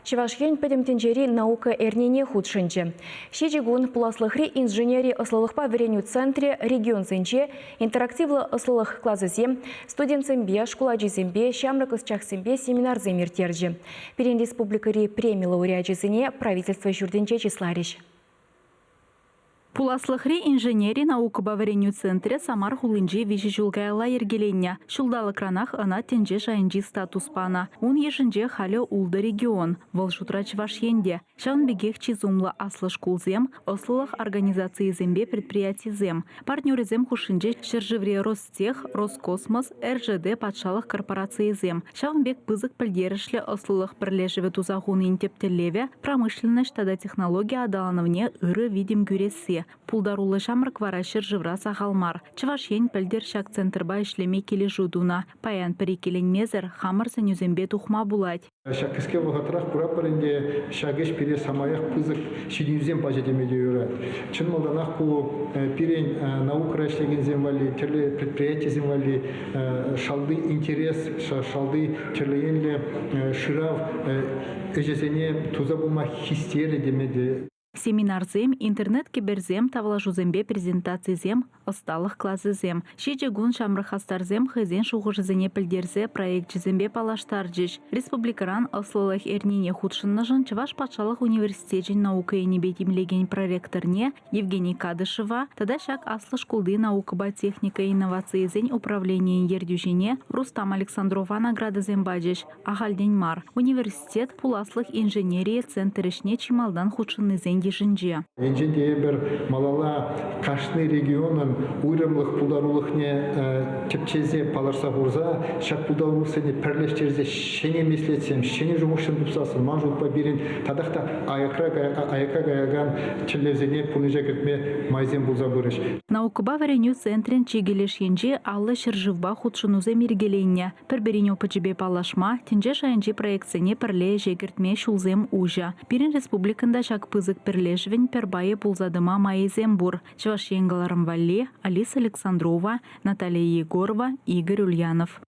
Чевашген пәдемтенжері наука әрнене худшынчы. Шежігун пуласлықри инженери ыслылықпа вереню центре регион зенче интерактивлы ыслылық классызем, студентсембе, школаджизембе, шамрық ысчақсембе семинар земертержі. Перен республикари премия лауреатчизіне правительство жүрденче числариш. Пуласлықри инженери наука бавареню центре Самар хулынжи вижи julgайла ергеленне. Шулдалы кранах ана тенже жайынжи статус пана. Он ежінже халі улды регион. Волжутрач вашенде. Шаунбегех чизумлы аслы шкулзем, ослылық организации зембе предприятий зем. Партнеры зем хушинже Шержевре Ростех, Роскосмос, РЖД патшалық корпорации зем. Шаунбек пызык пілдерішлі ослылық бірлежіві тузағуны интептелеве, промышленность тада технология адалановне ыры видим гюресе. Пулдарулы шамрық вара Шержевра сағалмар. Чывашен пілдер шак центрба ішлеме келі жудуна. Паян перекелен мезер, хамыр сәнюзембе тухма булать. Шакіске вғатырақ құрапырынде шагеш пере самаяқ пызык шидюзем пажетемеде өрі. Чын молданақ бұл перен наука рашлеген земвали, терлі предприятие земвали, шалды интерес, шалды терліенлі шырав өжесене туза болма хистері демеді. Семинар зем, интернет киберзем, тавлажузембе презентации зем, осталых классы зем. Шеджегун шамрахастар зем, хызен шуғыжызене пілдерзе проект жезембе палаштарджиш. Республикаран ослылых эрнине худшыннажын Чуваш патшалық университетжін наука енебетимлеген проректорне Евгений Кадышева, тада шак аслы шкулды наукаба техника инновации зен управление ердюжине Рустам Александрова награды зембаджиш, Ахальдень мар. Университет пуласлых инженерии центрішне чималдан худшынны зен ежінже. Енженде бір малала қашны регионын уйрымлық пулдарулықне тепчезе паларса бұрза, шак пулдарулықсыне пірлештерзе шене меслетсем, шене жұмышын тұпсасын, ман жұтпа берін, тадақта аяқа гайаган чілевзене пұныжа кіртме майзен бұлза бұрыш. Наукаба вареню центрен чегелеш енже аллы шыржывба худшынузе мергеленне. Пірберін опычыбе палашма, тенже шайынже проекцияне пірле жегіртме шулзем ужа. Пирин республикында шак пызык пірлешвен пербайы пулзадыма майызем бур. Чуваш енгаларым Валли, Алиса Александрова, Наталья Егорова, Игорь Ульянов.